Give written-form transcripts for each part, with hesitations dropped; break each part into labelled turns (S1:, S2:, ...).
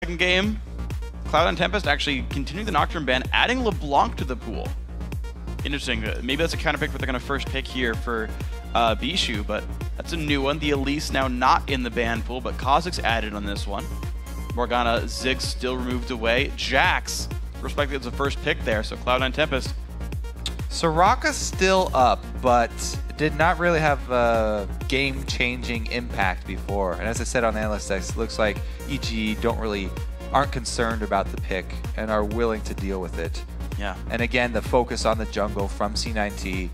S1: Second game, Cloud and Tempest actually continuing the Nocturne ban, adding LeBlanc to the pool. Interesting. Maybe that's a counter pick, but they're going to first pick here for Bischu, but that's a new one. The Elise now not in the ban pool, but Kha'Zix added on this one. Morgana, Ziggs still removed away. Jax, respectively, as the first pick there, so Cloud and Tempest.
S2: Soraka's still up, but did not really have a game-changing impact before. And as I said on the analyst text, it looks like EG aren't concerned about the pick and are willing to deal with it.
S1: Yeah.
S2: And again, the focus on the jungle from C9T,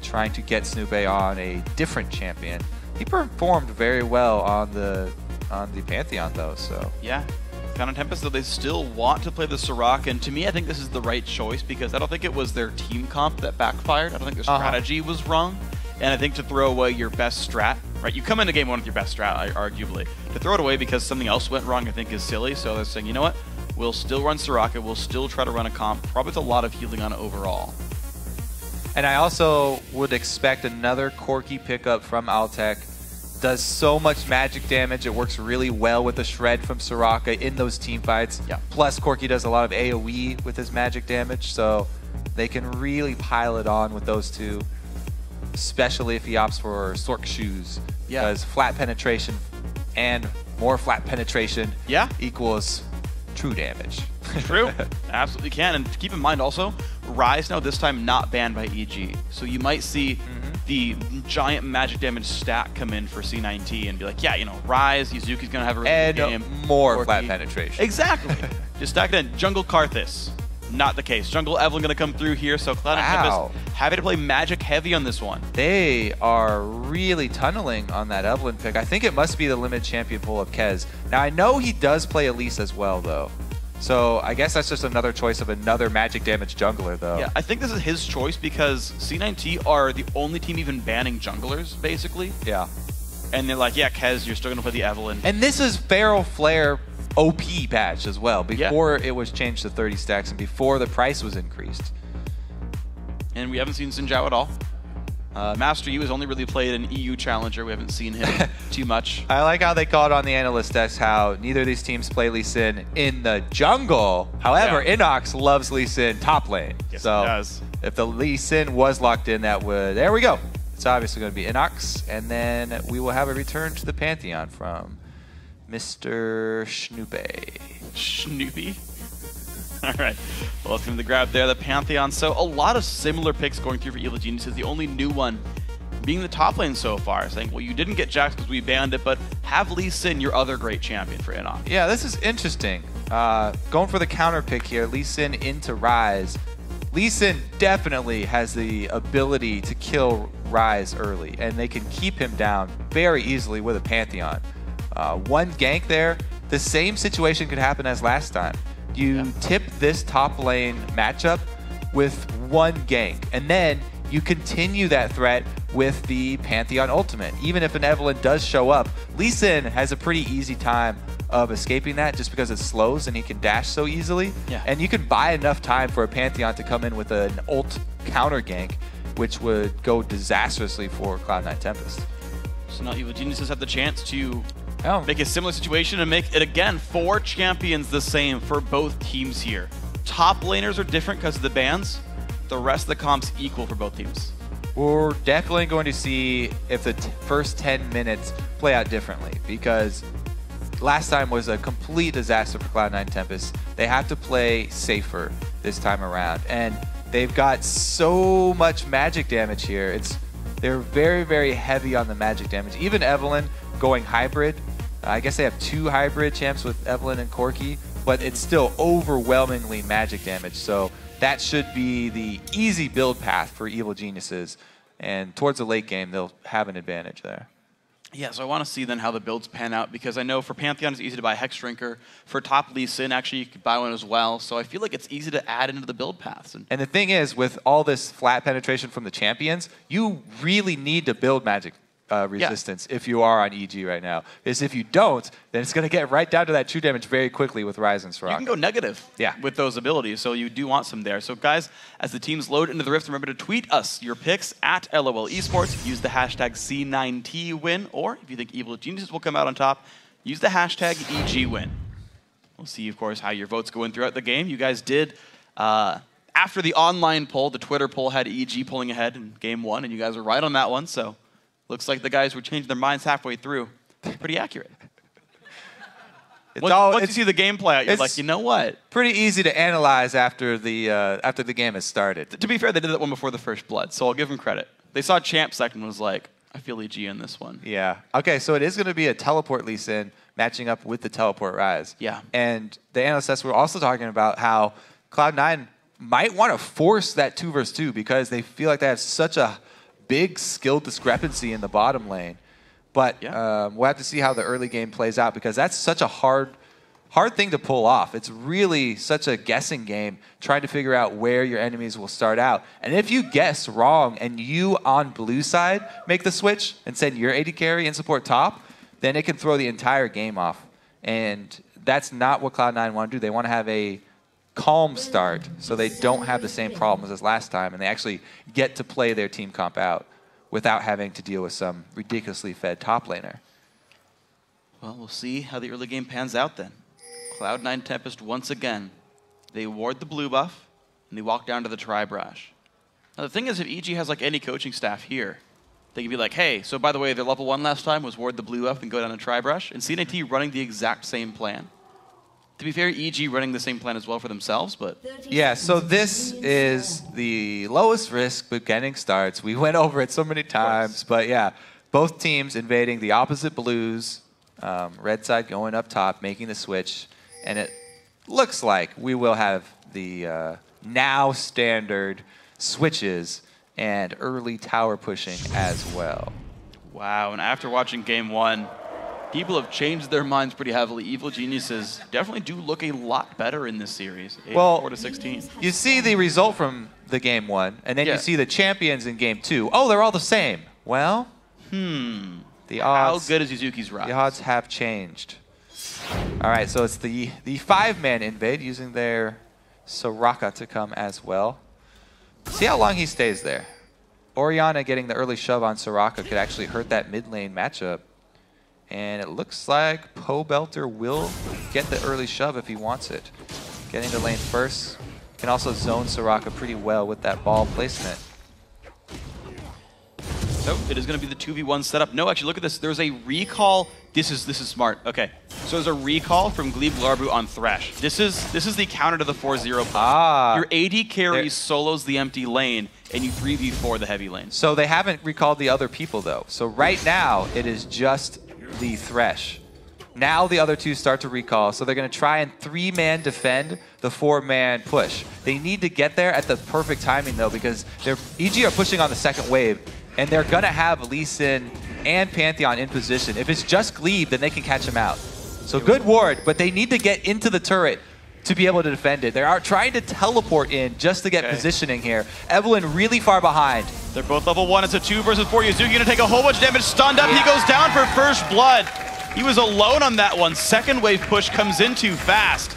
S2: trying to get Snoopeh on a different champion. He performed very well on the Pantheon though, so.
S1: Yeah. Cloud and Tempest, though, they still want to play the Soraka, and to me, I think this is the right choice because I don't think it was their team comp that backfired. I don't think their strategy was wrong, and I think to throw away your best strat, right? You come into game one with your best strat, arguably. To throw it away because something else went wrong, I think is silly. So they're saying, you know what? We'll still run Soraka. We'll still try to run a comp, probably with a lot of healing on it overall.
S2: And I also would expect another Corki pickup from Altec. Does so much magic damage. It works really well with the Shred from Soraka in those team fights.
S1: Yeah.
S2: Plus, Corki does a lot of AoE with his magic damage, so they can really pile it on with those two, especially if he opts for Sork Shoes.
S1: Yeah.
S2: Because flat penetration and more flat penetration equals true damage.
S1: True. Absolutely can. And keep in mind also, Ryze now this time not banned by EG. So you might see the giant magic damage stat come in for C9T and be like, yeah, you know, Ryze, Yazuki's going to have a really good game.
S2: More flat penetration.
S1: Exactly. Just stack it in. Jungle Karthus. Not the case. Jungle Evelyn going to come through here, so Cloud and Tempest having to play magic heavy on this one.
S2: They are really tunneling on that Evelyn pick. I think it must be the limited champion pull of Kez. Now, I know he does play Elise as well, though. So I guess that's just another choice of another magic damage jungler, though.
S1: Yeah, I think this is his choice because C9T are the only team even banning junglers, basically.
S2: Yeah.
S1: And they're like, yeah, Kez, you're still going to play the Evelyn.
S2: And this is Feral Flare OP patch as well, before it was changed to 30 stacks and before the price was increased.
S1: And we haven't seen Xin Zhao at all. Master Yi has only really played an EU challenger. We haven't seen him too much.
S2: I like how they called on the analyst desk how neither of these teams play Lee Sin in the jungle. However, InnoX loves Lee Sin top lane.
S1: Yes,
S2: so
S1: it does.
S2: If the Lee Sin was locked in, that would... There we go. It's obviously going to be InnoX. And then we will have a return to the Pantheon from Mr. Snoopeh.
S1: Snoopeh? All right, well, let's give the grab there, the Pantheon. So a lot of similar picks going through for Evil Geniuses. The only new one being the top lane so far, saying, well, you didn't get Jax because we banned it, but have Lee Sin, your other great champion for InnoX.
S2: Yeah, this is interesting. Going for the counter pick here, Lee Sin into Ryze. Lee Sin definitely has the ability to kill Ryze early, and they can keep him down very easily with a Pantheon. One gank there, the same situation could happen as last time. You tip this top lane matchup with one gank, and then you continue that threat with the Pantheon ultimate. Even if an Evelyn does show up, Lee Sin has a pretty easy time of escaping that just because it slows and he can dash so easily.
S1: Yeah.
S2: And you can buy enough time for a Pantheon to come in with an ult counter gank, which would go disastrously for Cloud9 Tempest.
S1: So now Evil Geniuses have the chance to make a similar situation and make it, again, 4 champions the same for both teams here. Top laners are different because of the bans. The rest of the comp's equal for both teams.
S2: We're definitely going to see if the first 10 minutes play out differently because last time was a complete disaster for Cloud9 Tempest. They have to play safer this time around, and they've got so much magic damage here. They're very, very heavy on the magic damage. Even Evelyn going hybrid, I guess they have 2 hybrid champs with Evelyn and Corki, but it's still overwhelmingly magic damage. So that should be the easy build path for Evil Geniuses. And towards the late game, they'll have an advantage there.
S1: Yeah, so I want to see then how the builds pan out because I know for Pantheon it's easy to buy Hex Drinker. For top Lee Sin, actually you could buy one as well. So I feel like it's easy to add into the build paths.
S2: And the thing is, with all this flat penetration from the champions, you really need to build magic resistance if you are on EG right now. Is if you don't, then it's going to get right down to that true damage very quickly with Ryze and Soraka.
S1: You can go negative with those abilities, so you do want some there. So guys, as the teams load into the Rift, remember to tweet us your picks at LOL Esports. Use the hashtag C9T win, or if you think Evil Geniuses will come out on top, use the hashtag EG win. We'll see, of course, how your votes go in throughout the game. You guys did, after the online poll, the Twitter poll had EG pulling ahead in game 1, and you guys were right on that one. So looks like the guys were changing their minds halfway through. Pretty accurate. Once you see the game play out, you're like, you know what?
S2: Pretty easy to analyze after the game has started.
S1: To be fair, they did that one before the first blood, so I'll give them credit. They saw Champ second and was like, I feel EG in this one.
S2: Yeah. Okay, so it is going to be a teleport Lee Sin matching up with the teleport Ryze.
S1: Yeah.
S2: And the analysts were also talking about how Cloud9 might want to force that 2 versus 2 because they feel like they have such a big skill discrepancy in the bottom lane. But we'll have to see how the early game plays out because that's such a hard thing to pull off. It's really such a guessing game trying to figure out where your enemies will start out. And if you guess wrong and you on blue side make the switch and send your AD carry and support top, then it can throw the entire game off. And that's not what Cloud9 want to do. They want to have a calm start so they don't have the same problems as last time and they actually get to play their team comp out without having to deal with some ridiculously fed top laner.
S1: Well, we'll see how the early game pans out then. Cloud9 Tempest once again. They ward the blue buff, and they walk down to the Tri-Brush. Now the thing is, if EG has like any coaching staff here, they can be like, hey, so by the way, their level 1 last time was ward the blue buff and go down to Tri-Brush, and C9T running the exact same plan. To be fair, EG running the same plan as well for themselves, but...
S2: Yeah, so this is the lowest risk beginning starts. We went over it so many times, but yeah, both teams invading the opposite blues, red side going up top, making the switch, and it looks like we will have the now standard switches and early tower pushing as well.
S1: Wow, and after watching game 1, people have changed their minds pretty heavily. Evil Geniuses definitely do look a lot better in this series. 84 to 16.
S2: You see the result from the game 1, and then you see the champions in game 2. Oh, they're all the same. Well, the odds.
S1: How good is Yazuki's Ryze?
S2: The odds have changed. All right, so it's the 5-man invade using their Soraka to come as well. See how long he stays there. Orianna getting the early shove on Soraka could actually hurt that mid lane matchup. And it looks like Pobelter will get the early shove if he wants it. Getting the lane first. Can also zone Soraka pretty well with that ball placement.
S1: So it is going to be the 2v1 setup. No, actually, look at this. There's a recall. This is smart. Okay. So there's a recall from GleebGlarbu on Thresh. This is the counter to the 4-0 push. Your AD carry solos the empty lane, and you 3v4 the heavy lane.
S2: So they haven't recalled the other people, though. So right now, it is just the Thresh. Now the other two start to recall, so they're going to try and 3-man defend the 4-man push. They need to get there at the perfect timing, though, because EG are pushing on the second wave, and they're going to have Lee Sin and Pantheon in position. If it's just Glebe, then they can catch him out. So good ward, but they need to get into the turret to be able to defend it. They are trying to teleport in just to get positioning here. Evelyn really far behind.
S1: They're both level 1. It's a 2 versus 4. Yazuki going to take a whole bunch of damage. Stunned up. He goes down for first blood. He was alone on that one. Second wave push comes in too fast.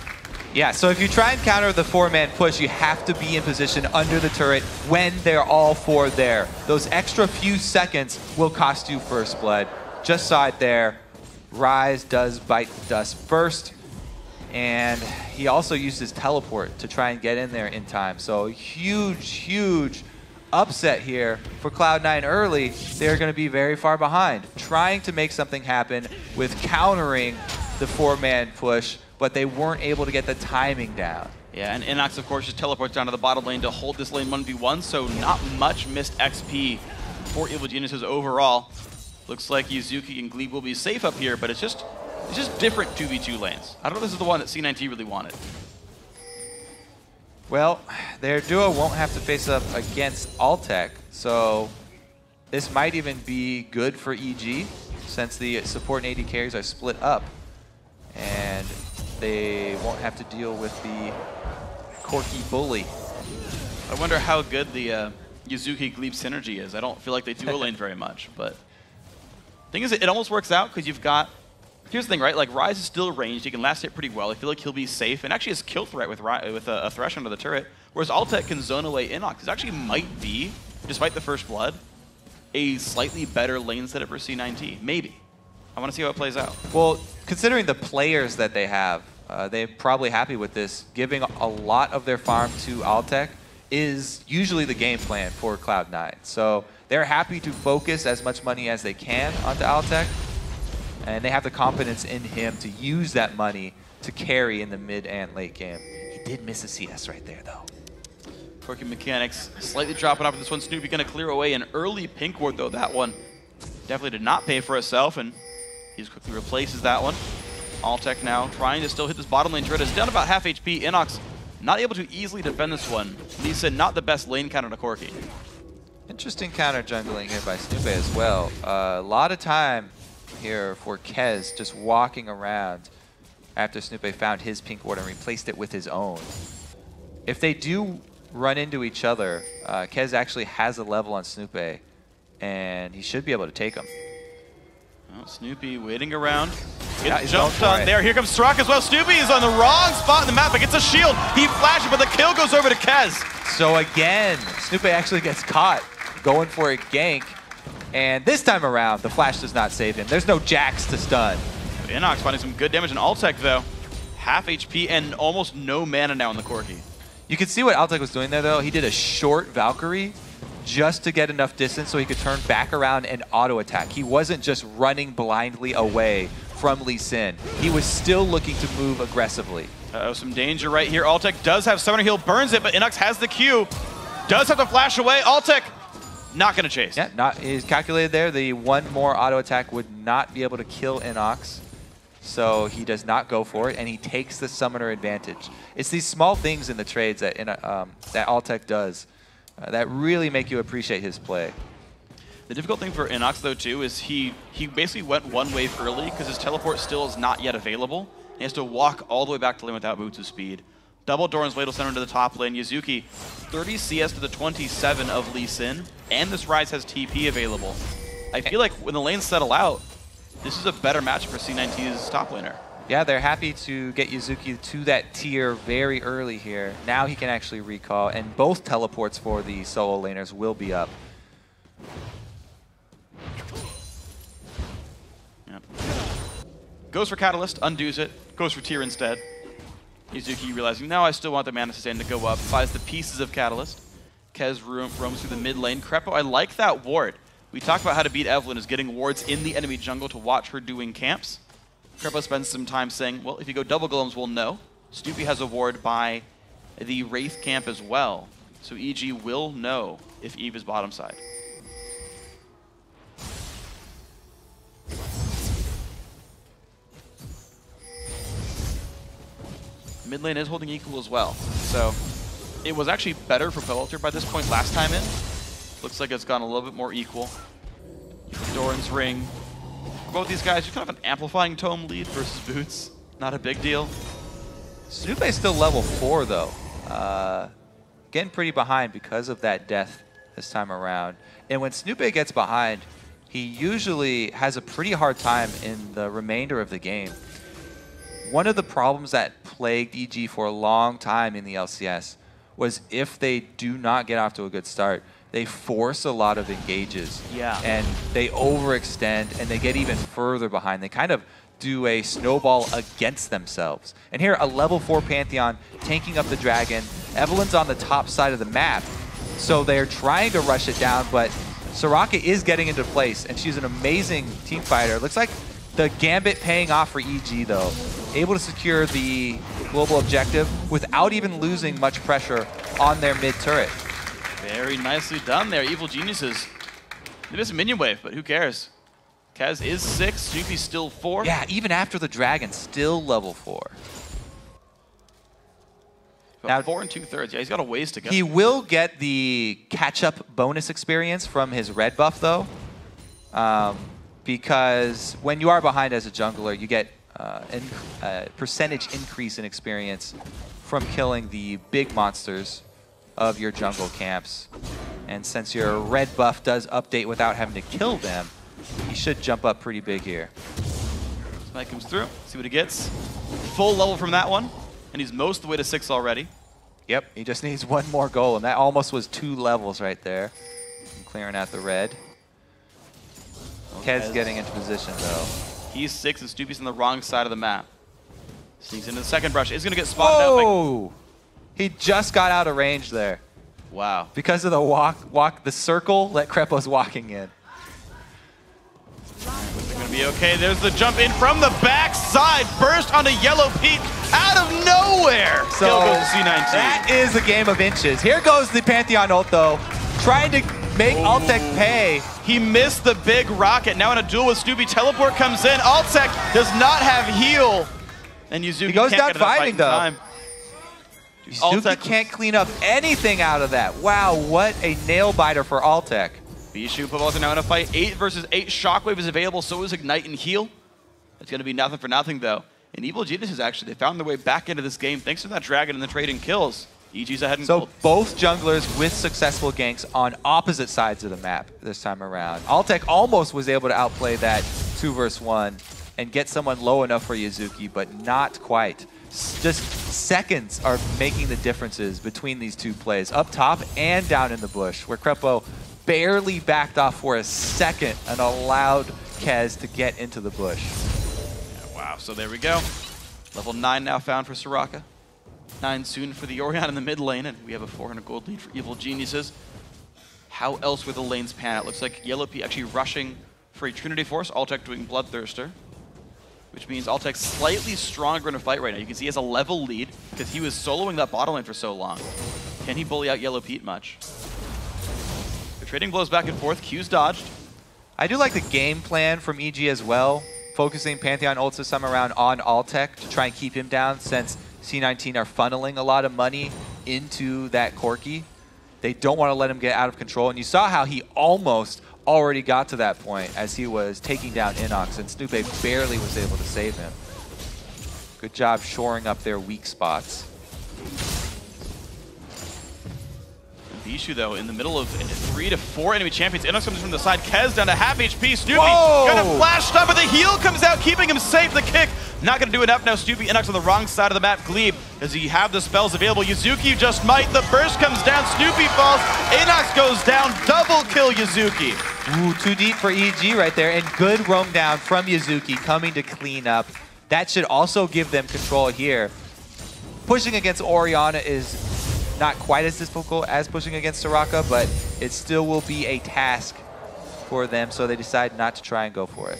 S2: Yeah, so if you try and counter the 4-man push, you have to be in position under the turret when they're all 4 there. Those extra few seconds will cost you first blood. Just saw it there. Ryze does bite the dust first. And he also used his teleport to try and get in there in time. So huge upset here for Cloud9 early. They're going to be very far behind, trying to make something happen with countering the 4-man push, but they weren't able to get the timing down.
S1: Yeah, and InnoX, of course, just teleports down to the bottom lane to hold this lane 1v1, so not much missed XP for Evil Geniuses overall. Looks like Yazuki and Glebe will be safe up here, but it's just different 2v2 lanes. I don't know if this is the one that C9T really wanted.
S2: Well, their duo won't have to face up against Altec, so this might even be good for EG since the support and AD carries are split up. And they won't have to deal with the quirky bully.
S1: I wonder how good the Yazuki-Glebe synergy is. I don't feel like they duo lane very much, but thing is, it almost works out because you've got. Here's the thing, right? Like Ryze is still ranged. He can last hit pretty well. I feel like he'll be safe, and actually has kill threat with a Thresh under the turret. Whereas Altec can zone away InnoX. This actually might be, despite the first blood, a slightly better lane setup for C9T. Maybe. I want to see how it plays out.
S2: Well, considering the players that they have, they're probably happy with this. Giving a lot of their farm to Altec is usually the game plan for Cloud9. So they're happy to focus as much money as they can onto Altec, and they have the confidence in him to use that money to carry in the mid and late game. He did miss a CS right there, though.
S1: Quirky mechanics slightly dropping off in this one. Snoopeh going to clear away an early pink ward, though. That one definitely did not pay for itself, and he just quickly replaces that one. Altec now trying to still hit this bottom lane turret. Is down about half HP. InnoX not able to easily defend this one. Lisa, not the best lane counter to Corky.
S2: Interesting counter jungling here by Snoopeh as well. A lot of time here for Kez just walking around after Snoopeh found his pink ward and replaced it with his own. If they do run into each other, Kez actually has a level on Snoopeh, and he should be able to take him.
S1: Well, Snoopeh waiting around.
S2: Gets
S1: jumped on there. Here comes Soraka as well. Snoopeh is on the wrong spot in the map, but gets a shield. He flashes, but the kill goes over to Kez.
S2: So again, Snoopeh actually gets caught going for a gank, and this time around, the flash does not save him. There's no jacks to stun.
S1: InnoX finding some good damage in Altec, though. Half HP and almost no mana now in the Corky.
S2: You can see what Altec was doing there, though. He did a short Valkyrie just to get enough distance so he could turn back around and auto-attack. He wasn't just running blindly away from Lee Sin. He was still looking to move aggressively.
S1: Uh-oh, some danger right here. Altec does have Summoner Heal, burns it, but InnoX has the Q. Does have to flash away. Altec not going to chase.
S2: Yeah, he's calculated there. The one more auto-attack would not be able to kill InnoX. So he does not go for it, and he takes the summoner advantage. It's these small things in the trades that that Altec does that really make you appreciate his play.
S1: The difficult thing for InnoX, though, too, is he basically went one wave early because his teleport still is not yet available. He has to walk all the way back to lane without boots of speed. Double Doran's Ladle Center into the top lane. Yazuki, 30 CS to the 27 of Lee Sin, and this Ryze has TP available. I feel like when the lanes settle out, this is a better match for C9T's top laner.
S2: Yeah, they're happy to get Yazuki to that tier very early here. Now he can actually recall, and both teleports for the solo laners will be up.
S1: Yep. Goes for Catalyst, undoes it, goes for tier instead. Yazuki realizing, now I still want the mana sustain to go up, buys the pieces of Catalyst. Kez roams through the mid lane. Krepo, I like that ward. We talked about how to beat Evelynn is getting wards in the enemy jungle to watch her doing camps. Krepo spends some time saying, well, if you go double golems, we'll know. Snoopeh has a ward by the Wraith camp as well. So EG will know if Eve is bottom side. Mid lane is holding equal as well. So it was actually better for Pobelter by this point last time in. Looks like it's gone a little bit more equal. Doran's Ring. For both these guys, you're kind of an amplifying tome lead versus Boots. Not a big deal.
S2: Snoopeh's still level 4, though. Getting pretty behind because of that death this time around. And when Snoopeh gets behind, he usually has a pretty hard time in the remainder of the game. One of the problems that plagued EG for a long time in the LCS was if they do not get off to a good start, they force a lot of engages.
S1: Yeah.
S2: And they overextend and they get even further behind. They kind of do a snowball against themselves. And here, a level 4 Pantheon tanking up the dragon. Evelynn's on the top side of the map, so they're trying to rush it down, but Soraka is getting into place, and she's an amazing team fighter. Looks like the Gambit paying off for EG, though. Able to secure the global objective without even losing much pressure on their mid turret.
S1: Very nicely done there. Evil Geniuses. They missed a minion wave, but who cares? Kaz is 6, Snoopeh's still 4.
S2: Yeah, even after the dragon, still level 4.
S1: Now 4 2/3. Yeah, he's got a ways to go.
S2: He will get the catch-up bonus experience from his red buff, though. Because when you are behind as a jungler, you get a percentage increase in experience from killing the big monsters of your jungle camps. And since your red buff does update without having to kill them, he should jump up pretty big here.
S1: Smite comes through, see what he gets. Full level from that one, and he's most of the way to 6 already.
S2: Yep, he just needs one more goal, and that almost was 2 levels right there. And clearing out the red. Kez getting into position, though.
S1: He's 6 and Snoopeh's on the wrong side of the map. Sneaks into the second brush. Is going to get spotted out.
S2: Whoa! He just got out of range there.
S1: Wow.
S2: Because of the the circle that Krepo's walking in.
S1: It's going to be okay. There's the jump in from the backside. Burst onto YellowPete out of nowhere.
S2: So
S1: Kill goes to C9T.
S2: that is a game of inches. Here goes the Pantheon ult though, trying to make Altec pay.
S1: He missed the big rocket. Now in a duel with Snoopeh, teleport comes in. Altec does not have heal. And Yazuki
S2: He goes
S1: can't
S2: down
S1: get enough
S2: fighting
S1: fight
S2: though.
S1: time.
S2: Yazuki can't clean up anything out of that. Wow, what a nail biter for Altec.
S1: Bischu, Pobelter now in a fight. 8 versus 8. Shockwave is available, so is Ignite and Heal. It's going to be nothing for nothing, though. And Evil Geniuses, actually, they found their way back into this game thanks to that Dragon and the trading kills. EG's ahead in
S2: So
S1: gold.
S2: both junglers with successful ganks on opposite sides of the map this time around. Altec almost was able to outplay that 2 versus 1 and get someone low enough for Yazuki, but not quite. Just seconds are making the differences between these two plays, up top and down in the bush, where Krepo barely backed off for a second and allowed Kez to get into the bush.
S1: Yeah, wow, so there we go. Level 9 now found for Soraka. 9 soon for the Orion in the mid lane, and we have a 400 gold lead for Evil Geniuses. How else will the lanes pan out? Looks like YellowPete actually rushing for a Trinity Force, Altec doing Bloodthirster, which means Altec's slightly stronger in a fight right now. You can see he has a level lead because he was soloing that bottom lane for so long. Can he bully out YellowPete much? The trading blows back and forth. Q's dodged.
S2: I do like the game plan from EG as well, focusing Pantheon ults this time around on Altec to try and keep him down since C9T are funneling a lot of money into that Corki. They don't want to let him get out of control. And you saw how he almost already got to that point as he was taking down InnoX, and Snoopeh barely was able to save him. Good job shoring up their weak spots.
S1: Bischu, though, in the middle of 3 to 4 enemy champions. InnoX comes from the side. Kez down to half HP. Snoopeh got a flash stun, but the heal comes out, keeping him safe. The kick not going to do enough now. Snoopeh, InnoX on the wrong side of the map. Glebe, does he have the spells available? Yazuki just might. The burst comes down. Snoopeh falls. InnoX goes down. Double kill Yazuki.
S2: Ooh, too deep for EG right there, and good roam down from Yazuki coming to clean up. That should also give them control here. Pushing against Orianna is not quite as difficult as pushing against Soraka, but it still will be a task for them, so they decide not to try and go for it.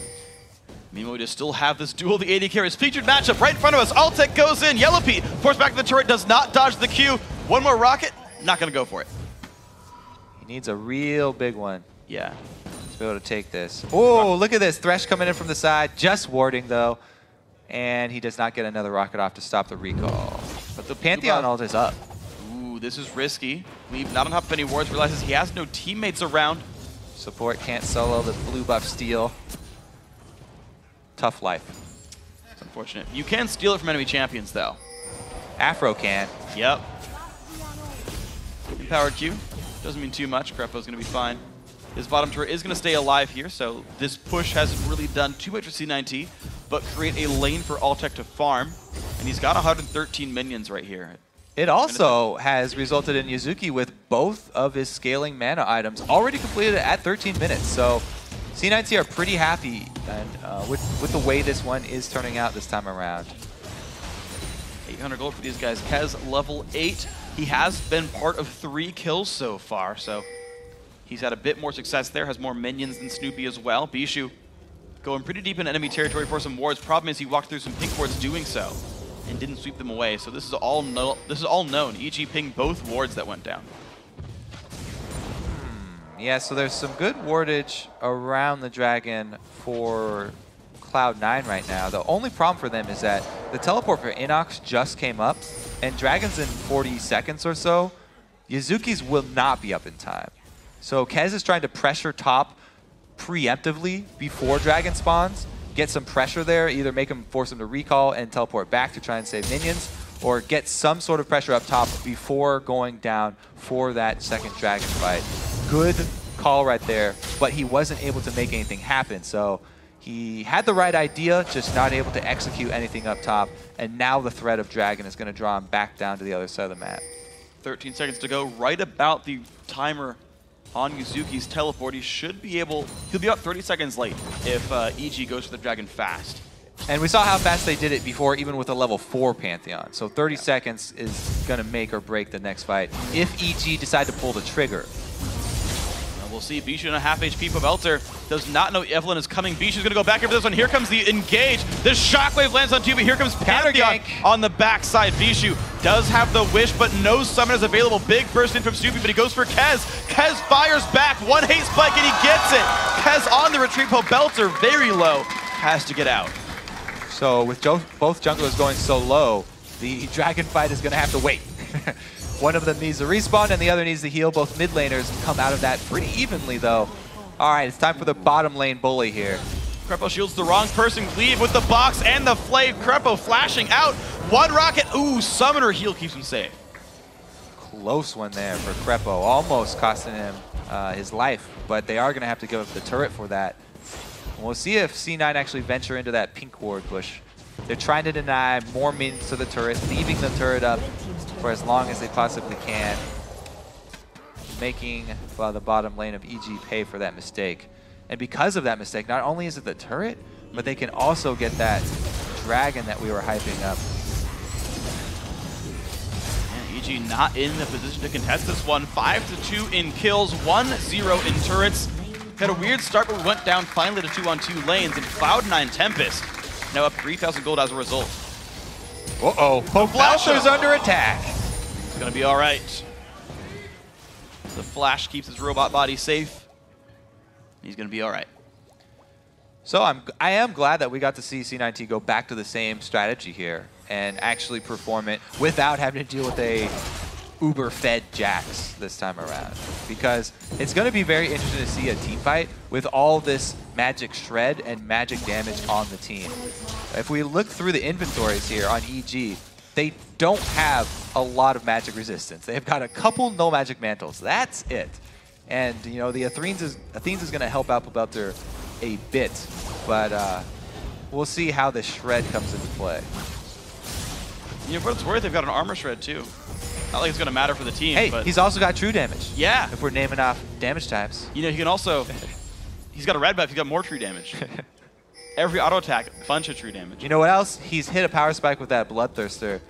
S1: Meanwhile, we just still have this duel. The AD carries featured matchup right in front of us. Altec goes in. YellowPete forced back to the turret, does not dodge the Q. One more rocket, not going to go for it.
S2: He needs a real big one.
S1: Yeah.
S2: To be able to take this. Oh, look at this. Thresh coming in from the side, just warding though. And he does not get another rocket off to stop the recall. But the Pantheon ult is up.
S1: Ooh, this is risky. Glebe not on top of any wards, realizes he has no teammates around.
S2: Support can't solo the blue buff steal. Tough life.
S1: It's unfortunate. You can steal it from enemy champions, though.
S2: Afro can.
S1: Yep. Empowered Q. Doesn't mean too much. Krepo's going to be fine. His bottom turret is going to stay alive here, so this push hasn't really done too much for C9T, but create a lane for Altec to farm, and he's got 113 minions right here.
S2: It also has resulted in Yazuki with both of his scaling mana items already completed at 13 minutes, so C9T are pretty happy and with the way this one is turning out this time around.
S1: 800 gold for these guys. Kez, level 8. He has been part of 3 kills so far, so he's had a bit more success there, has more minions than Snoopeh as well. Bischu going pretty deep in enemy territory for some wards. Problem is he walked through some pink wards doing so and didn't sweep them away. So this is all known. EG pinged both wards that went down.
S2: Yeah, so there's some good wardage around the dragon for Cloud9 right now. The only problem for them is that the teleport for InnoX just came up, and Dragon's in 40 seconds or so. Yazuki's will not be up in time. So Kez is trying to pressure top preemptively before Dragon spawns, get some pressure there, either make him force him to recall and teleport back to try and save minions, or get some sort of pressure up top before going down for that second Dragon fight. Good call right there, but he wasn't able to make anything happen. So he had the right idea, just not able to execute anything up top, and now the threat of Dragon is going to draw him back down to the other side of the map.
S1: 13 seconds to go, right about the timer on Yazuki's teleport. He should be able, he'll be about 30 seconds late if EG goes for the Dragon fast.
S2: And we saw how fast they did it before, even with a level 4 Pantheon. So 30 seconds is going to make or break the next fight if EG decide to pull the trigger.
S1: We'll see. Bischu in a half HP. Pobelter does not know Evelyn is coming. Bischu's going to go back in for this one. Here comes the engage. The shockwave lands on 2, but here comes Pantheon on the backside. Bischu does have the wish, but no summoners available. Big burst in from Snoopeh, but he goes for Kez. Kez fires back. One hate spike, and he gets it. Kez on the retreat. Pobelter very low. Has to get out.
S2: So with both junglers going so low, the dragon fight is going to have to wait. One of them needs to respawn and the other needs to heal. Both mid laners come out of that pretty evenly though. All right, it's time for the bottom lane bully here.
S1: Krepo shields the wrong person. Glebe with the box and the flame. Krepo flashing out. One rocket. Ooh, summoner heal keeps him safe.
S2: Close one there for Krepo, almost costing him his life, but they are going to have to give up the turret for that. And we'll see if C9 actually venture into that pink ward bush. They're trying to deny more minions to the turret, leaving the turret up for as long as they possibly can, making the bottom lane of EG pay for that mistake. And because of that mistake, not only is it the turret, but they can also get that dragon that we were hyping up.
S1: And EG not in the position to contest this one. 5-2 in kills, 1-0 in turrets. Had a weird start, but we went down finally to 2-on-2 lanes, and Cloud9 Tempest now up 3,000 gold as a result.
S2: Uh-oh, Pobelter's under attack.
S1: It's gonna be all right. The flash keeps his robot body safe. He's gonna be all right.
S2: So I am glad that we got to see C9T go back to the same strategy here and actually perform it without having to deal with a uber-fed Jax this time around. Because it's going to be very interesting to see a team fight with all this magic shred and magic damage on the team. If we look through the inventories here on EG, they don't have a lot of magic resistance. They've got a couple no magic mantles. That's it. And you know, the Athenes is going to help out Pobelter a bit, but we'll see how the shred comes into play.
S1: You know, for what it's worth, they've got an armor shred too. Not like it's going to matter for the team.
S2: Hey,
S1: but
S2: he's also got true damage.
S1: Yeah.
S2: If we're naming off damage types.
S1: You know, he can also, he's got a red buff, he's got more true damage. Every auto attack, bunch of true damage.
S2: You know what else? He's hit a power spike with that Bloodthirster.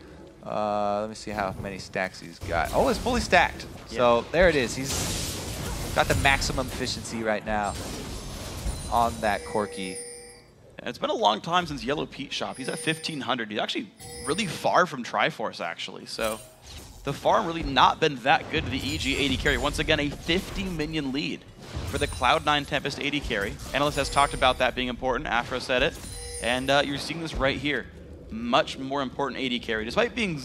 S2: Let me see how many stacks he's got. Oh, it's fully stacked. Yeah. So there it is. He's got the maximum efficiency right now on that Corki.
S1: And it's been a long time since YellowPete shop. He's at 1,500. He's actually really far from Triforce, actually. So the farm really not been that good to the EG AD carry. Once again, a 50 minion lead for the Cloud9 Tempest AD carry. Analyst has talked about that being important. Afro said it. And you're seeing this right here. Much more important AD carry, despite being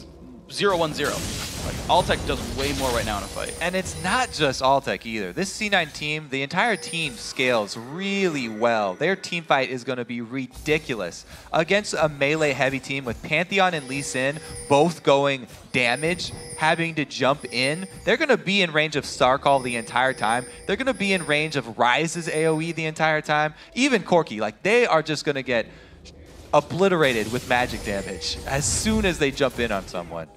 S1: 0-1-0. Like, Altec does way more right now in a fight.
S2: And it's not just Altec either. This C9 team, the entire team scales really well. Their team fight is going to be ridiculous. Against a melee heavy team with Pantheon and Lee Sin both going damage, having to jump in, they're going to be in range of Starcall the entire time. They're going to be in range of Ryze's AoE the entire time. Even Corki, like, they are just going to get obliterated with magic damage as soon as they jump in on someone.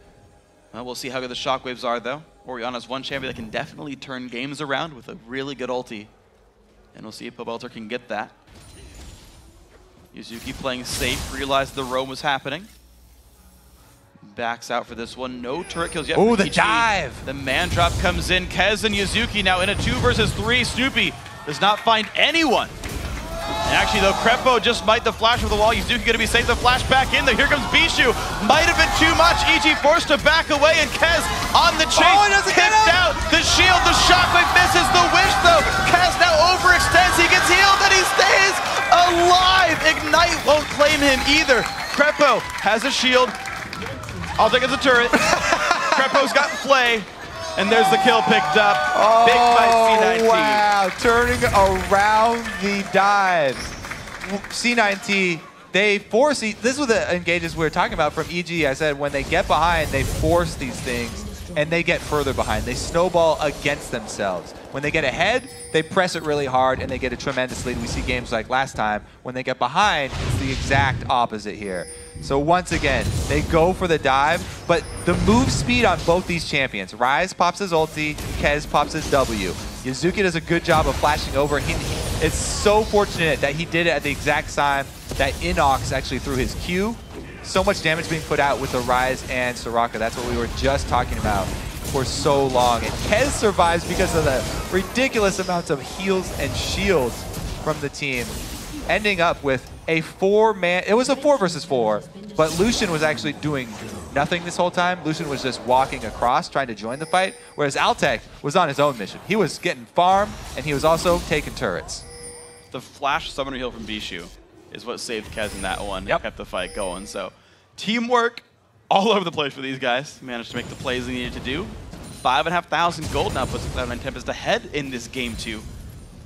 S1: Well, we'll see how good the shockwaves are, though. Orianna's one champion that can definitely turn games around with a really good ulti. And we'll see if Pobelter can get that. Yazuki playing safe, realized the roam was happening. Backs out for this one. No turret kills yet.
S2: Oh, the dive!
S1: The man drop comes in. Kez and Yazuki now in a 2 versus 3. Snoopeh does not find anyone. And actually, though, Krepo just might the flash over the wall. Yazuki going to be safe. The flash back in, though. Here comes Bischu. Might have been too much. EG forced to back away, and Kez on the chase.
S2: Oh, he doesn't get
S1: out. The shield, the shockwave misses. The wish, though. Kez now overextends. He gets healed, and he stays alive. Ignite won't claim him either. Krepo has a shield. I'll take it as a turret. Krepo's got flay. And there's the kill picked up.
S2: Oh,
S1: big by C9T.
S2: Wow, turning around the dive. C9T, they force, this was the engages we were talking about from EG. I said when they get behind, they force these things and they get further behind. They snowball against themselves. When they get ahead, they press it really hard and they get a tremendous lead. We see games like last time. When they get behind, it's the exact opposite here. So once again, they go for the dive, but the move speed on both these champions. Ryze pops his ulti, Kez pops his W. Yazuki does a good job of flashing over. It's so fortunate that he did it at the exact time that InnoX actually threw his Q. So much damage being put out with the Ryze and Soraka. That's what we were just talking about for so long. And Kez survives because of the ridiculous amounts of heals and shields from the team, ending up with a 4-man. It was a 4 versus 4, but Lucian was actually doing nothing this whole time. Lucian was just walking across, trying to join the fight, whereas Altec was on his own mission. He was getting farm, and he was also taking turrets.
S1: The flash summoner heal from Bischu is what saved Kez in that one and kept the fight going. So teamwork all over the place for these guys. Managed to make the plays they needed to do. 5,500 gold now puts Cloud9 Tempest ahead in this game 2.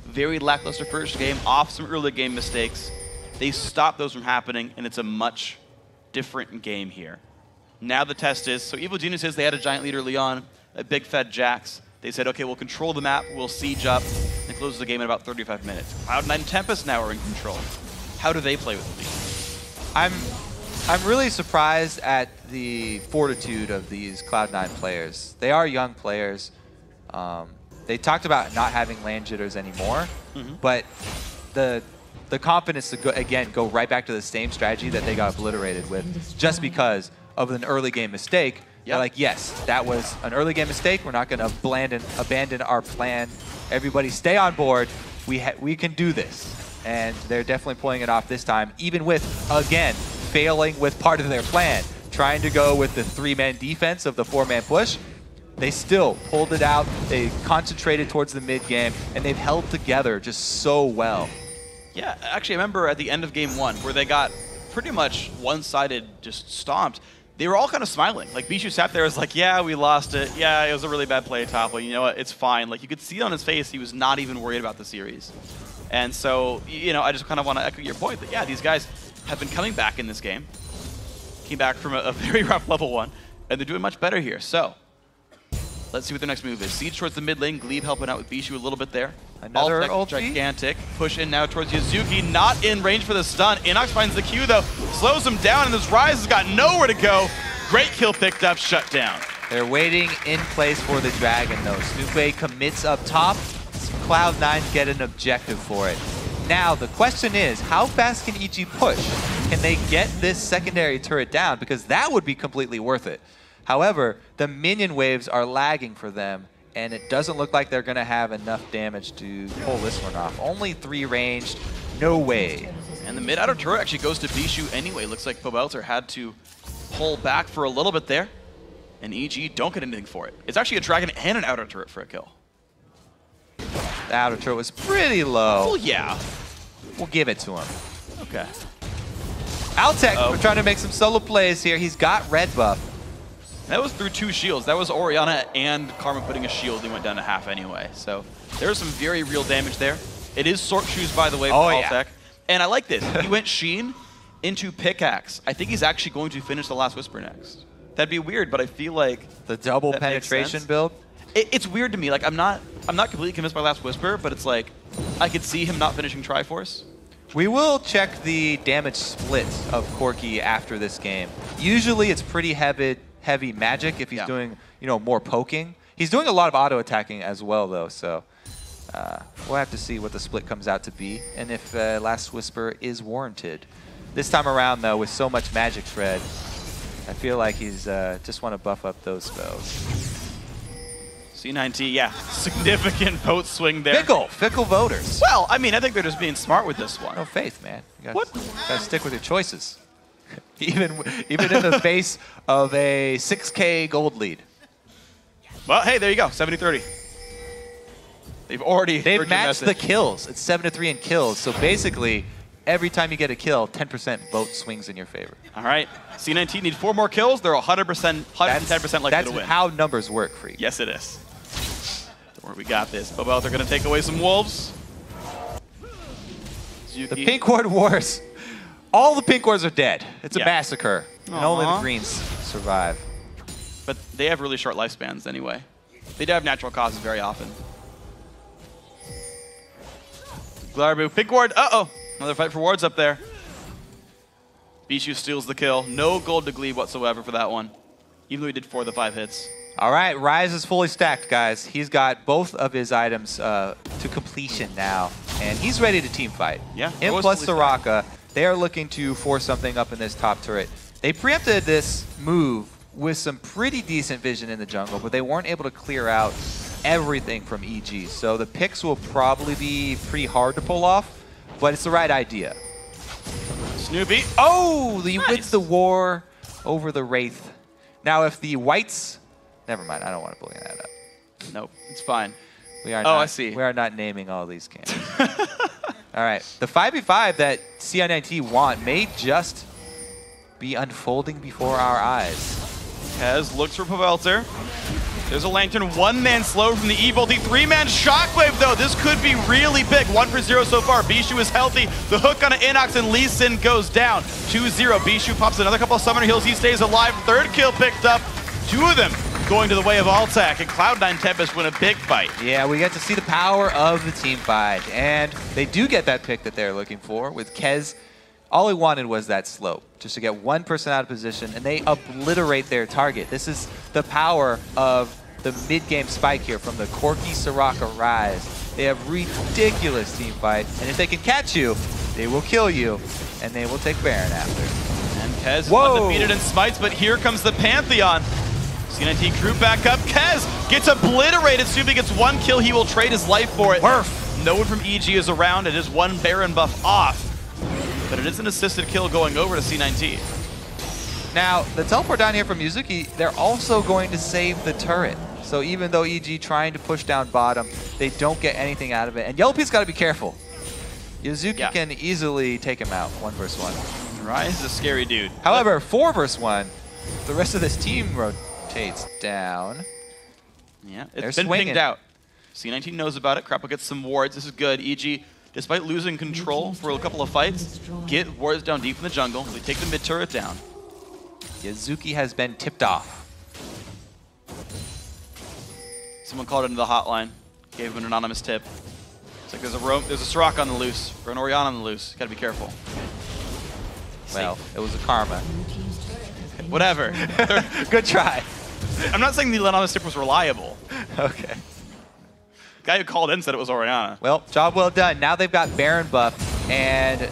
S1: Very lackluster first game, off some early game mistakes. They stopped those from happening, and it's a much different game here. Now the test is, so Evil Geniuses, they had a giant leader Leon, a big fed Jax. They said, okay, we'll control the map, we'll siege up, and close the game in about 35 minutes. Cloud9 Tempest now are in control. How do they play with the lead?
S2: I'm really surprised at the fortitude of these Cloud9 players. They are young players. They talked about not having land jitters anymore, but the confidence to go right back to the same strategy that they got obliterated with just because of an early game mistake. They're like, yes, that was an early game mistake. We're not going to abandon our plan. Everybody stay on board. We can do this. And they're definitely pulling it off this time, even with, again, failing with part of their plan. Trying to go with the 3-man defense of the 4-man push. They still pulled it out. They concentrated towards the mid game, and they've held together just so well.
S1: Yeah, actually, I remember at the end of game 1 where they got pretty much one-sided, just stomped. They were all kind of smiling. Like, Bischu sat there and was like, yeah, we lost it. Yeah, it was a really bad play, Topple. You know what? It's fine. Like, you could see on his face he was not even worried about the series. And so, you know, I just kind of want to echo your point that, yeah, these guys have been coming back in this game. Came back from a very rough level 1, and they're doing much better here. So, let's see what their next move is. Siege towards the mid lane. Glebe helping out with Bischu a little bit there.
S2: Another
S1: Altec, gigantic. Push in now towards Yazuki. Not in range for the stun. InnoX finds the Q, though. Slows him down, and this Ryze has got nowhere to go. Great kill picked up. Shut down.
S2: They're waiting in place for the dragon, though. Snoopeh commits up top. Cloud9 get an objective for it. Now, the question is, how fast can EG push? Can they get this secondary turret down? Because that would be completely worth it. However, the minion waves are lagging for them, and it doesn't look like they're going to have enough damage to pull this one off. Only 3 ranged, no way.
S1: And the mid-outer turret actually goes to Bischu anyway. Looks like Pobelter had to pull back for a little bit there, and EG don't get anything for it. It's actually a dragon and an outer turret for a kill.
S2: The outer turret was pretty low.
S1: Well, yeah.
S2: We'll give it to him.
S1: Okay.
S2: Altec, we're trying to make some solo plays here. He's got red buff.
S1: That was through 2 shields. That was Orianna and Karma putting a shield. He went down to half anyway. So there's some very real damage there. It is Sword Shoes, by the way, for Altec. Yeah. And I like this. He went Sheen into Pickaxe. I think he's actually going to finish the Last Whisper next. That'd be weird, but I feel like
S2: the double penetration build.
S1: It's weird to me. Like I'm not completely convinced by Last Whisper, but it's like I could see him not finishing Triforce.
S2: We will check the damage split of Corki after this game. Usually it's pretty heavy magic if he's doing, you know, more poking. He's doing a lot of auto attacking as well, though. So we'll have to see what the split comes out to be and if Last Whisper is warranted. This time around, though, with so much magic spread, I feel like he's just want to buff up those spells.
S1: C9T, yeah, significant vote swing there.
S2: Fickle voters.
S1: Well, I mean, I think they're just being smart with this one.
S2: No faith, man. You gotta stick with your choices. even in the face of a 6K gold lead.
S1: Well, hey, there you go, 70-30. They've
S2: matched the kills. It's 7-3 in kills. So basically, every time you get a kill, 10% vote swings in your favor.
S1: All right, C9T need 4 more kills. They're 110% likely to win.
S2: That's how numbers work for you.
S1: Yes, it is. Don't worry, we got this. Pobelter going to take away some wolves.
S2: The pink ward wars. All the pink wards are dead. It's a massacre. And only the greens survive.
S1: But they have really short lifespans anyway. They do have natural causes very often. GleebGlarbu, pink ward. Uh-oh. Another fight for wards up there. Bischu steals the kill. No gold to Glebe whatsoever for that one. Even though he did 4 of the 5 hits.
S2: All right, Ryze is fully stacked, guys. He's got both of his items to completion now. and he's ready to team fight.
S1: Yeah.
S2: Him plus Soraka, they are looking to force something up in this top turret. They preempted this move with some pretty decent vision in the jungle, but they weren't able to clear out everything from EG. So the picks will probably be pretty hard to pull off, but it's the right idea.
S1: Snoopeh.
S2: Oh, he wins the war over the Wraith. Now, if the whites... Never mind, I don't want to bring that up.
S1: Nope, it's fine.
S2: We are
S1: I see.
S2: We are not naming all these camps. All right, the 5v5 that C9T want may just be unfolding before our eyes.
S1: Kez looks for Pobelter. There's a Lantern, one-man slow from the E-Bolt. The three-man Shockwave, though. This could be really big. 1 for 0 so far. Bischu is healthy. The hook on an InnoX and Lee Sin goes down. 2-0. Bischu pops another couple of Summoner Heals. He stays alive. Third kill picked up. 2 of them going to the way of Altec. And Cloud9 Tempest win a big fight.
S2: Yeah, we get to see the power of the team fight. And they do get that pick that they're looking for with Kez. All he wanted was that slope, just to get one person out of position, and they obliterate their target. This is the power of the mid-game spike here from the Corki Soraka Rise. They have ridiculous team fight, and if they can catch you, they will kill you, and they will take Baron after.
S1: And Kez is undefeated in smites, but here comes the Pantheon. C9T crew back up. Kez gets obliterated. Snoopeh gets 1 kill. He will trade his life for it. No one from EG is around. It is 1 Baron buff off. But it is an assisted kill going over to C9T.
S2: Now, the teleport down here from Yazuki, they're also going to save the turret. So even though EG trying to push down bottom, they don't get anything out of it. And YellowPete's got to be careful. Yazuki can easily take him out, 1 versus 1.
S1: Rise is a scary dude.
S2: However, 4 versus 1, the rest of this team rotates down.
S1: Yeah, it's been pinged out. C9T knows about it. Krepo gets some wards. This is good. EG, despite losing control for a couple of fights, get wards down deep in the jungle. They take the mid turret down.
S2: Yazuki has been tipped off.
S1: Someone called into the hotline, gave him an anonymous tip. It's like there's a Soraka on the loose, or an Orianna on the loose. You gotta be careful.
S2: Well, it was a karma.
S1: Whatever.
S2: Good try.
S1: I'm not saying the anonymous tip was reliable.
S2: Okay.
S1: The guy who called in said it was Orianna.
S2: Well, job well done. Now they've got Baron buff, and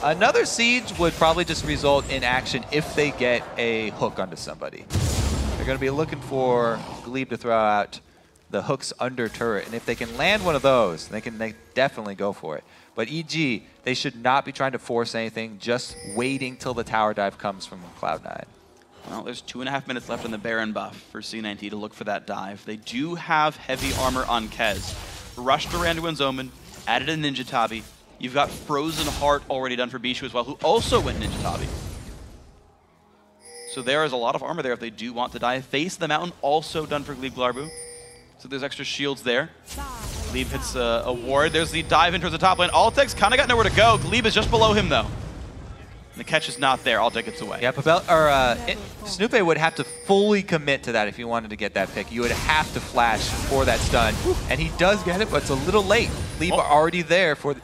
S2: another siege would probably just result in action if they get a hook onto somebody. They're going to be looking for Glebe to throw out the hooks under turret, and if they can land one of those, they definitely go for it. But EG, they should not be trying to force anything, just waiting till the tower dive comes from Cloud9.
S1: Well, there's 2.5 minutes left in the Baron buff for C9T to look for that dive. They do have heavy armor on Kez. Rushed to Randuin's Omen, added a Ninja Tabi. You've got Frozen Heart already done for Bischu as well, who also went Ninja Tabi. So there is a lot of armor there if they do want to dive. Face the Mountain also done for GleebGlarbu. So there's extra shields there. Glebe hits a ward. There's the dive in towards the top lane. Altec's kind of got nowhere to go. Glebe is just below him, though. And the catch is not there. Altec gets away.
S2: Yeah, Snoopeh would have to fully commit to that if he wanted to get that pick. You would have to flash for that stun. And he does get it, but it's a little late. Glebe are already there for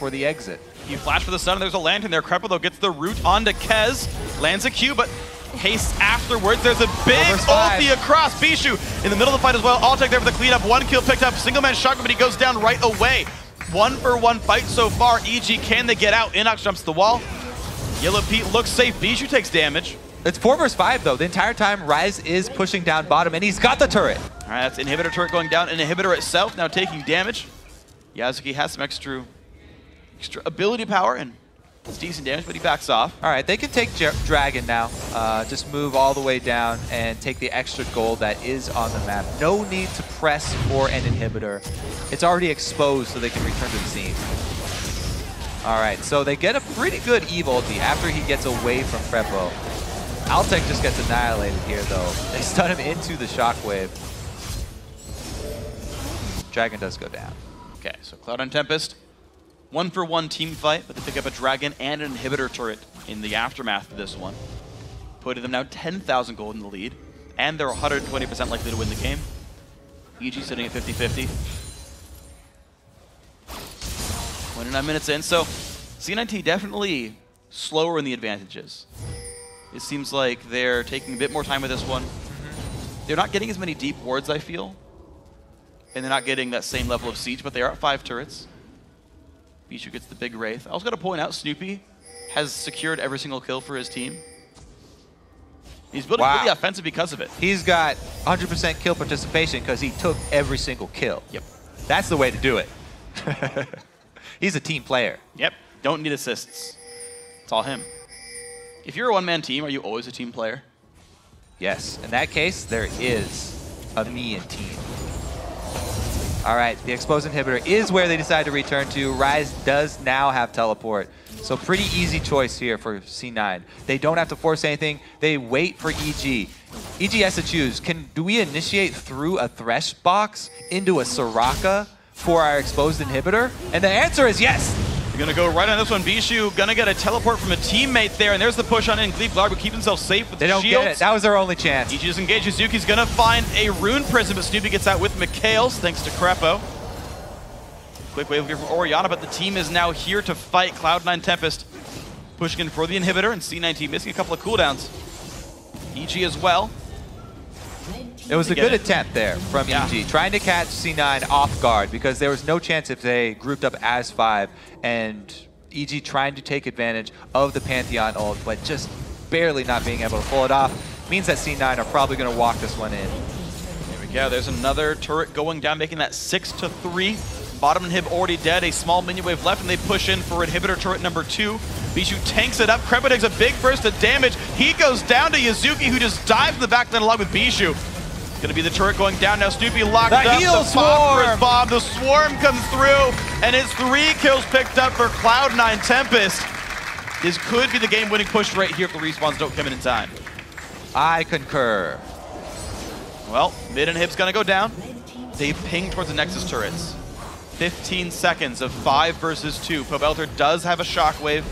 S2: the exit.
S1: You flash for the stun, and there's a Lantern there. Krepo, though, gets the root onto Kez. Lands a Q, but haste afterwards. There's a big ulti across Bischu in the middle of the fight as well. Altec there for the cleanup. 1 kill picked up. Single man shotgun, but he goes down right away. 1-for-1 fight so far. EG, can they get out? InnoX jumps the wall. YellowPete looks safe. Bischu takes damage.
S2: It's 4 versus 5, though. The entire time, Rise is pushing down bottom, and he's got the turret.
S1: All right, that's Inhibitor turret going down. Inhibitor itself now taking damage. Yazuki has some extra ability power, and it's decent damage, but he backs off.
S2: All right, they can take Dragon now. Just move all the way down and take the extra gold that is on the map. No need to press for an inhibitor. It's already exposed, so they can return to the scene. All right, so they get a pretty good Eve ulti after he gets away from Krepo. Altec just gets annihilated here, though. They stun him into the shockwave. Dragon does go down.
S1: Okay, so Cloud9 Tempest. 1-for-1 team fight, but they pick up a Dragon and an Inhibitor turret in the aftermath of this one. Putting them now 10,000 gold in the lead, and they're 120% likely to win the game. EG sitting at 50-50. 29 minutes in, so C9T definitely slower in the advantages. It seems like they're taking a bit more time with this one. They're not getting as many deep wards, I feel, and they're not getting that same level of siege, but they are at 5 turrets. Bischu gets the big Wraith. I also got to point out, Snoopeh has secured every single kill for his team. He's building really offensive because of it.
S2: He's got 100% kill participation because he took every single kill.
S1: Yep.
S2: That's the way to do it. He's a team player.
S1: Yep. Don't need assists. It's all him. If you're a one-man team, are you always a team player?
S2: Yes. In that case, there is a me and team. All right, the exposed inhibitor is where they decide to return to. Rise does now have teleport. So pretty easy choice here for C9. They don't have to force anything. They wait for EG. EG has to choose. Do we initiate through a Thresh box into a Soraka for our exposed inhibitor? And the answer is yes.
S1: You're going to go right on this one. Bischu going to get a teleport from a teammate there, and there's the push on in. GleebGlarbu keeps himself safe with the shields.
S2: They don't get it. That was their only chance.
S1: EG is engaged. Yazuki's going to find a Rune Prism, but Snoopeh gets out with Mikhails, thanks to Krepo. Quick wave here from Orianna, but the team is now here to fight. Cloud9 Tempest pushing in for the inhibitor, and C9T missing a couple of cooldowns. EG as well.
S2: It was a good attempt there from EG, trying to catch C9 off guard because there was no chance if they grouped up as 5, and EG trying to take advantage of the Pantheon ult, but just barely not being able to pull it off. Means that C9 are probably going to walk this one in.
S1: There we go. There's another turret going down, making that 6-3. Bottom inhib already dead, a small minion wave left, and they push in for inhibitor turret number 2. Bischu tanks it up. Krepo takes a big burst of damage. He goes down to Yazuki, who just dives in the back lane along with Bischu. Gonna be the turret going down now. Snoopeh locked up.
S2: The
S1: phosphorus bomb. The swarm comes through, and it's 3 kills picked up for Cloud9 Tempest. This could be the game-winning push right here if the respawns don't come in time.
S2: I concur.
S1: Well, mid inhib's gonna go down. They ping towards the Nexus turrets. 15 seconds of 5 versus 2. Pobelter does have a shockwave.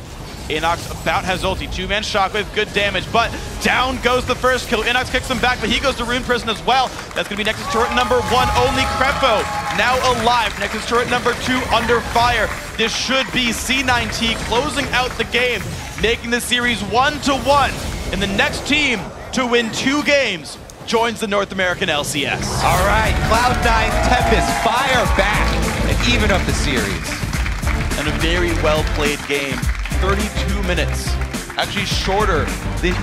S1: InnoX about has ulti. 2-man shockwave, good damage, but down goes the first kill. InnoX kicks him back, but he goes to Rune Prison as well. That's going to be Nexus turret number 1. Only Krepo now alive. Nexus turret number 2 under fire. This should be C9T closing out the game, making the series 1-1. And the next team to win 2 games joins the North American LCS.
S2: All right, Cloud9 Tempest fire back and even up the series.
S1: And a very well-played game. 32 minutes, actually shorter than